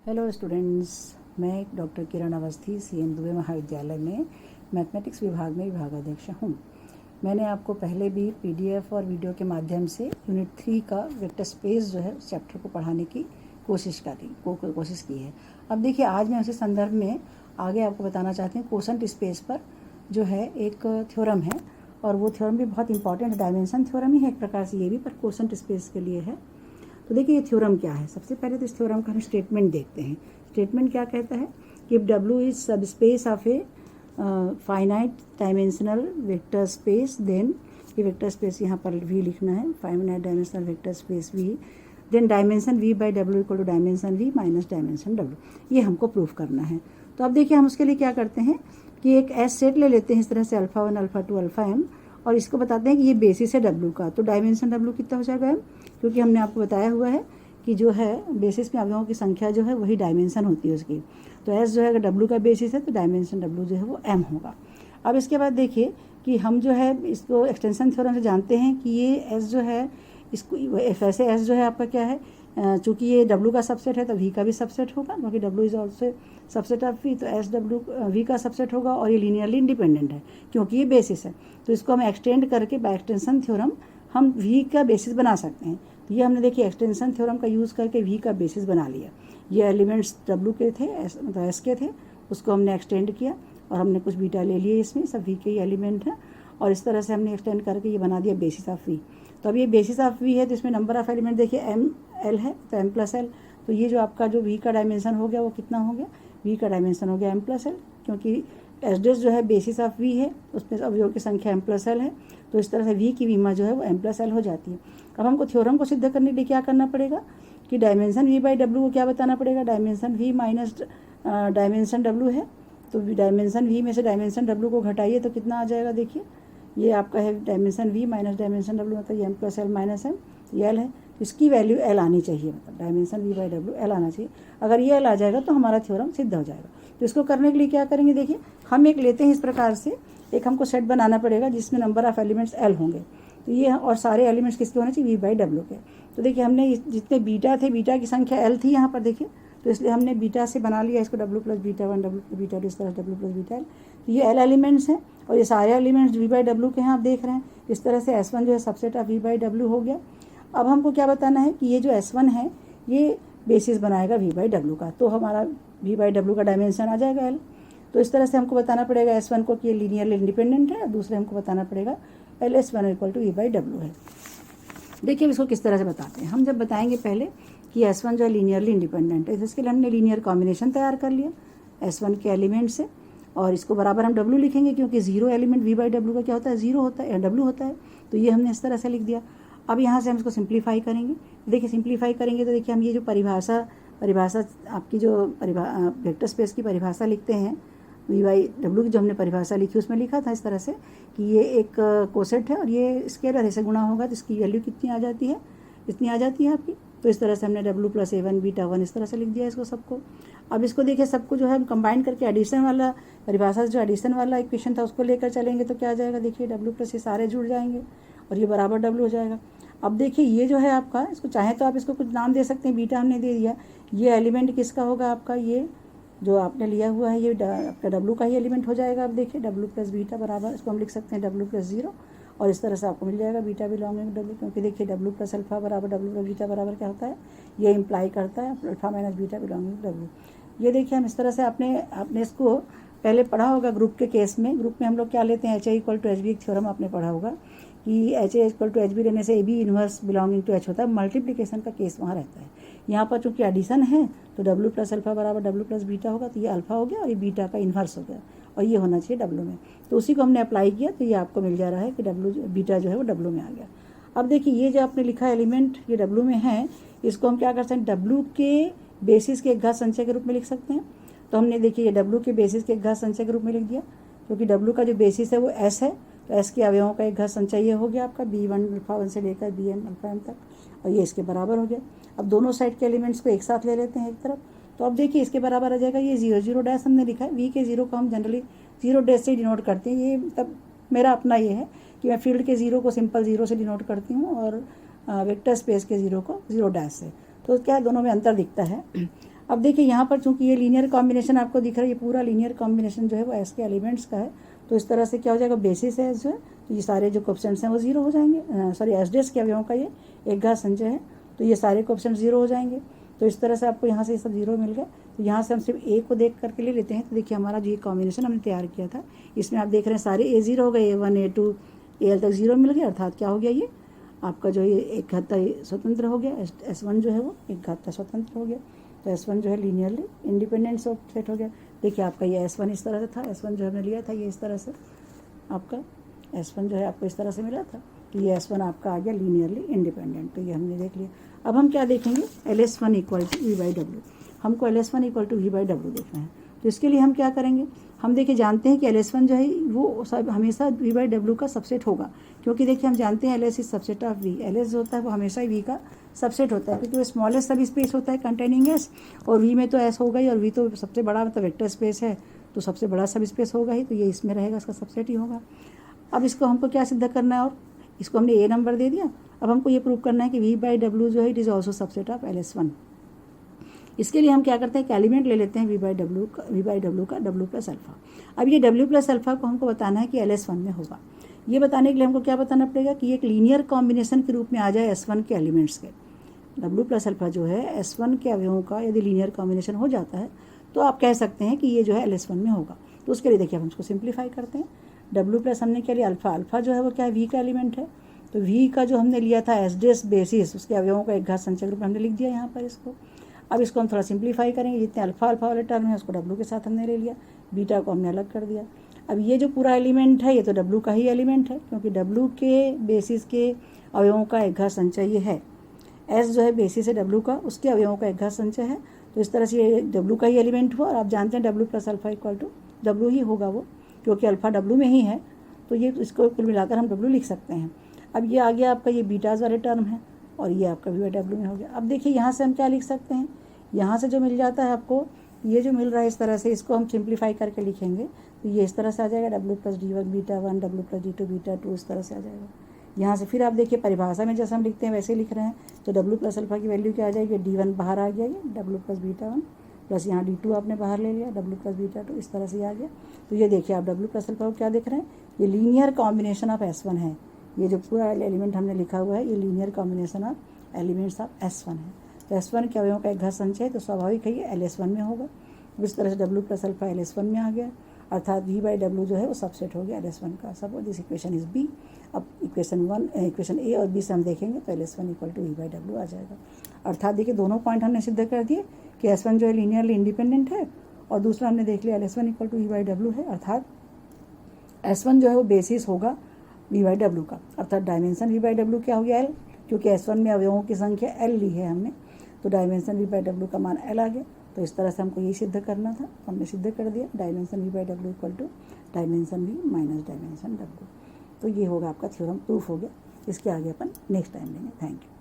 Hello students, मैं doctor किरण Awasthi CM Dubey महाविद्यालय में मैथमेटिक्स विभाग में विभागाध्यक्ष हूँ। मैंने आपको पहले भी PDF और वीडियो के माध्यम से यूनिट 3 का वेक्टर स्पेस जो है उस चैप्टर को पढ़ाने की कोशिश की है। अब देखिए, आज मैं उसी संदर्भ में आगे आपको बताना चाहती हूँ कोसेंट स्पेस पर जो है एक थ्योरम है, और वो थ्योरम भी बहुत इंपॉर्टेंट डायमेंशन थ्योरम ही है एक प्रकार से ये भी, पर कोसेंट स्पेस के लिए है। तो देखिए ये थ्योरम क्या है। सबसे पहले तो इस थ्योरम का हम स्टेटमेंट देखते हैं। स्टेटमेंट क्या कहता है कि if W is subspace of a finite dimensional vector space, then ये वेक्टर स्पेस यहाँ पर V लिखना है, finite dimensional vector space V, then dimension V by W equal to dimension V minus dimension W। ये हमको proof करना है। तो अब देखिए हम उसके लिए क्या करते हैं कि एक S सेट ले लेते हैं इस तरह से α1 α2 αm, और इसको बताते हैं कि ये बेसिस है W का। तो डायमेंशन W कितना हो जाएगा m, क्योंकि हमने आपको बताया हुआ है कि जो है बेसिस में अवयवों की संख्या जो है वही डायमेंशन होती है उसकी। तो S जो है अगर W का बेसिस है तो डायमेंशन W जो है वो m होगा। अब इसके बाद देखिए कि हम जो है इसको एक्सटेंशन थ्योरम से जानते हैं कि ये S जो है इसको वैसे S जो है आपका क्या है, चूँकि ये W का सबसेट है तो V का भी सबसेट होगा, क्योंकि W is also subset of V, तो S W V का सबसेट होगा, और ये लीनियरली इंडिपेंडेंट है क्योंकि ये बेसिस है। तो इसको हम एक्सटेंड करके बाय एक्सटेंशन थ्योरम हम V का बेसिस बना सकते हैं। तो ये हमने देखिए एक्सटेंशन थ्योरम का यूज़ करके V का बेसिस बना लिया। ये एलिमेंट्स W के थे, मतलब S के थे, उसको हमने एक्सटेंड किया और हमने कुछ बीटा ले लिए, इसमें सब V के ही एलिमेंट हैं, और इस तरह से हमने एक्सटेंड करके ये बना दिया बेसिस ऑफ V। तो अब ये बेसिस ऑफ V है तो इसमें नंबर ऑफ एलिमेंट देखिए ML है, तो M+L। तो ये जो आपका जो V का डायमेंशन हो गया वो कितना हो गया, V का डायमेंशन हो गया M+L, क्योंकि S' जो है बेसिस ऑफ V है, उसमें अवयवों की संख्या M+L है। तो इस तरह से V की विमा जो है वो M+L हो जाती है। अब हमको थ्योरम को सिद्ध करने के लिए क्या करना पड़ेगा कि डायमेंशन V बाई W को क्या बताना पड़ेगा, dimension V minus dimension W है। तो डायमेंशन V में से डायमेंशन W को घटाइए तो कितना आ जाएगा, देखिए ये आपका है dimension V minus dimension W, मतलब ये M+L माइनस M, ये L है, इसकी वैल्यू L आनी चाहिए, मतलब dimension V by W L आना चाहिए। अगर ये L आ जाएगा तो हमारा थ्योरम सिद्ध हो जाएगा। तो इसको करने के लिए क्या करेंगे, देखिए हम एक लेते हैं इस प्रकार से, एक हमको सेट बनाना पड़ेगा जिसमें नंबर ऑफ एलिमेंट्स L होंगे। तो ये और सारे एलिमेंट्स किसके होने चाहिए, V बाई W के। तो देखिए हमने जितने बीटा थे, बीटा की संख्या L थी यहाँ पर देखिए, तो इसलिए हमने बीटा से बना लिया इसको W plus beta 1 W plus beta 2, इस तरह W प्लस बीटा L। तो ये L एलिमेंट्स हैं और ये सारे एलिमेंट्स V बाई W के हैं, आप देख रहे हैं। इस तरह से S1 जो है subset of V by W हो गया। अब हमको क्या बताना है कि ये जो S1 है ये बेसिस बनाएगा V बाई W का, तो हमारा V बाई W का डायमेंशन आ जाएगा L। तो इस तरह से हमको बताना पड़ेगा S1 को कि ये लीनियरली इंडिपेंडेंट है, और दूसरे हमको बताना पड़ेगा LS1 equal to V by W है। देखिए इसको किस तरह से बताते हैं। हम जब बताएंगे पहले कि S1 जो है लीनियरली इंडिपेंडेंट है, इसके लिए हमने लीनियर कॉम्बिनेशन तैयार कर लिया S1 के एलिमेंट से, और इसको बराबर हम W लिखेंगे क्योंकि zero element V by W का क्या होता है, जीरो होता है, W होता है। तो ये हमने इस तरह से लिख दिया। अब यहाँ से हम इसको सिंप्लीफाई करेंगे। देखिए सिंप्लीफाई करेंगे तो देखिए हम ये जो परिभाषा आपकी जो वेक्टर स्पेस की परिभाषा लिखते हैं V बाई W की जो हमने परिभाषा लिखी उसमें लिखा था इस तरह से कि ये एक कोसेट है और ये स्केलर से गुणा होगा तो इसकी वैल्यू कितनी आ जाती है, इतनी आ जाती है आपकी। तो इस तरह से हमने W प्लस A1 बीटा 1 इस तरह से लिख दिया इसको सबको। अब इसको देखिए सबको जो है हम कंबाइन करके एडिशन वाला परिभाषा जो एडिशन वाला इक्वेशन था उसको लेकर चलेंगे तो क्या आ जाएगा, देखिए W प्लस ये सारे जुड़ जाएंगे और ये बराबर W हो जाएगा। अब देखिए ये जो है आपका, इसको चाहे तो आप इसको कुछ नाम दे सकते हैं, बीटा हमने दे दिया। ये एलिमेंट किसका होगा आपका, ये जो आपने लिया हुआ है ये आपका W का ही एलिमेंट हो जाएगा। अब देखिए W प्लस बीटा बराबर, इसको हम लिख सकते हैं W प्लस 0, और इस तरह से आपको मिल जाएगा बीटा बिलोंगिंग W, क्योंकि देखिए W प्लस अल्फा बराबर W प्लस बीटा बराबर क्या होता है, ये इम्प्लाई करता है alpha minus beta belonging W। ये देखिए हम इस तरह से आपने इसको पहले पढ़ा होगा ग्रुप के केस में। ग्रुप में हम लोग क्या लेते हैं, HA इक्वल टू HB, एक थ्योरम आपने पढ़ा होगा कि HA इक्वल टू HB रहने से AB inverse belonging to H होता है। मल्टीप्लिकेशन का केस वहाँ रहता है। यहाँ पर चूँकि एडिशन है तो W प्लस अल्फा बराबर W प्लस बीटा होगा, तो ये अल्फा हो गया और ये बीटा का इन्वर्स हो गया, और ये होना चाहिए W में। तो उसी को हमने अप्लाई किया तो ये आपको मिल जा रहा है कि बीटा जो है वो W में आ गया। अब देखिए ये जो आपने लिखा एलिमेंट ये W में है, इसको हम क्या कर सकते हैं, W के बेसिस के एक घात संचय के रूप में लिख सकते हैं। तो हमने देखिए ये W के बेसिस के एक घात संचय के रूप में लिख दिया, क्योंकि W का जो बेसिस है वो S है, तो S के अवयवों का एक घात संचय ये हो गया आपका B1 अल्फा 1 से लेकर BM अल्फा M तक, और ये इसके बराबर हो गया। अब दोनों साइड के एलिमेंट्स को एक साथ ले लेते हैं एक तरफ, तो अब देखिए इसके बराबर आ जाएगा ये 0 0 डैश हमने लिखा है। V के 0 को हम जनरली 0 डैश से डिनोट करते हैं। ये मतलब मेरा अपना ये है कि मैं फील्ड के 0 को सिंपल 0 से डिनोट करती हूँ और वेक्टर स्पेस के 0 को 0 डैश से। तो क्या दोनों में अंतर दिखता है। अब देखिए यहाँ पर चूंकि ये लीनियर कॉम्बिनेशन आपको दिख रहा है, ये पूरा लीनियर कॉम्बिनेशन जो है वो एस के एलिमेंट्स का है, तो इस तरह से क्या हो जाएगा, बेसिस है जो है, तो ये सारे जो कोएफिशिएंट्स हैं वो जीरो हो जाएंगे। सॉरी, एस डेस के अवयवों का ये एक घात संचय है, तो ये सारे कोएफिशिएंट्स जीरो हो जाएंगे। तो इस तरह से आपको यहाँ से ये सब जीरो मिल गया। तो यहाँ से हम सिर्फ ए को देख करके ले लेते हैं। तो देखिए हमारा जो ये कॉम्बिनेशन हमने तैयार किया था, इसमें आप देख रहे हैं सारे ए जीरो हो गए, A1 A2 AL तक जीरो मिल गया, अर्थात क्या हो गया, ये आपका जो ये एक घाता स्वतंत्र हो गया, S1 जो है वो एक घाता स्वतंत्र हो गया। तो S1 जो है लीनियरली इंडिपेंडेंट सेट हो गया। देखिए आपका ये S1 इस तरह से था, S1 जो हमने लिया था ये इस तरह से, आपका S1 जो है आपको इस तरह से मिला था, तो ये S1 आपका आ गया लीनियरली इंडिपेंडेंट। तो ये हमने देख लिया। अब हम क्या देखेंगे, LS1 इक्वल टू V/W। हमको LS1 इक्वल टू V/W देखना है। तो इसके लिए हम क्या करेंगे, हम देखिए जानते हैं कि LS1 जो है वो सब हमेशा V/W का सबसेट होगा, क्योंकि देखिए हम जानते हैं LS is subset of V। LS जो होता है वो हमेशा ही V का सबसेट होता है, क्योंकि वो स्मॉलेस्ट सब स्पेस होता है कंटेनिंग S, और V में तो S होगा ही, और V तो सबसे बड़ा मतलब वेक्टर स्पेस है, तो सबसे बड़ा सब स्पेस होगा ही, तो ये इसमें रहेगा, इसका सबसेट ही होगा। अब इसको हमको क्या सिद्ध करना है, और इसको हमने A नंबर दे दिया। अब हमको ये प्रूव करना है कि V/W जो है it is also subset of LS1। इसके लिए हम क्या करते हैं, एक एलिमेंट ले लेते हैं V/W का W प्लस अल्फा। अब ये W प्लस अल्फा को हमको बताना है कि LS1 में होगा। ये बताने के लिए हमको क्या बताना पड़ेगा कि एक लीनियर कॉम्बिनेशन के रूप में आ जाए S1 के एलिमेंट्स के। W प्लस अल्फा जो है S1 के अवयवों का यदि लीनियर कॉम्बिनेशन हो जाता है तो आप कह सकते हैं कि ये जो है LS1 में होगा। तो उसके लिए देखिए हम इसको सिंप्लीफाई करते हैं। W प्लस हमने क्या लिया, अल्फा जो है वो क्या है, V का एलिमेंट है। तो V का जो हमने लिया था एस डेस बेसिस, उसके अवयवों का एक घात संचय रूप में हमने लिख दिया यहाँ पर इसको। अब इसको हम थोड़ा सिंप्लीफाई करेंगे, जितने अल्फा वाले टर्म है उसको W के साथ हमने ले लिया, बीटा को हमने अलग कर दिया। अब ये जो पूरा एलिमेंट है ये तो W का ही एलिमेंट है, क्योंकि W के बेसिस के अवयवों का एक घात संचय ये है। S जो है बेसिस है W का, उसके अवयवों का एक घात संचय है। तो इस तरह से ये W का ही एलिमेंट हुआ, और आप जानते हैं W plus alpha equal to W ही होगा वो, क्योंकि अल्फा W में ही है, तो ये इसको कुल मिलाकर हम W लिख सकते हैं। अब ये आ गया आपका ये बीटाज वाले टर्म है, और ये आपका V/W में हो गया। अब देखिए यहाँ से हम क्या लिख सकते हैं, यहाँ से जो मिल जाता है आपको, ये जो मिल रहा है इस तरह से, इसको हम सिंप्लीफाई करके लिखेंगे तो ये इस तरह से आ जाएगा, W plus D1 beta 1, W plus D2 beta 2, इस तरह से आ जाएगा। यहाँ से फिर आप देखिए परिभाषा में जैसे हम लिखते हैं वैसे लिख रहे हैं, तो W प्लस अल्फा की वैल्यू क्या आ जाएगी, D1 बाहर आ गया, ये W प्लस बीटा 1 प्लस यहाँ D2 आपने बाहर ले लिया, W प्लस बीटा 2, इस तरह से आ गया। तो ये देखिए आप W प्लस अल्फा को क्या देख रहे हैं, ये लीनियर कॉम्बिनेशन ऑफ S1 है। ये जो पूरा एलिमेंट हमने लिखा हुआ है ये linear combination of elements of S1 है। तो S1 के अवयवों का एक घात संचय, तो स्वाभाविक है ये LS1 में होगा। इस तरह से W प्लस अल्फा LS1 में आ गया, अर्थात V/W जो है वो सबसेट हो गया LS1 का। Suppose this equation is B। अब इक्वेशन A और B से हम देखेंगे तो LS1 इक्वल टू V/W आ जाएगा। अर्थात देखिए दोनों पॉइंट हमने सिद्ध कर दिए कि S1 जो है लीनियरली इंडिपेंडेंट है, और दूसरा हमने देख लिया LS1 इक्वल टू V/W है, अर्थात S1 जो है वो बेसिस होगा V/W का, अर्थात डायमेंशन V/W क्या हो गया L, क्योंकि S1 में अवयवों की संख्या L ली है हमने, तो डायमेंशन V/W का मान L आ गया। तो इस तरह से हमको यही सिद्ध करना था, हमने सिद्ध कर दिया, dimension V/W equal to dimension V minus dimension W। तो ये होगा आपका थ्योरम प्रूफ हो गया। इसके आगे अपन नेक्स्ट टाइम लेंगे। Thank you.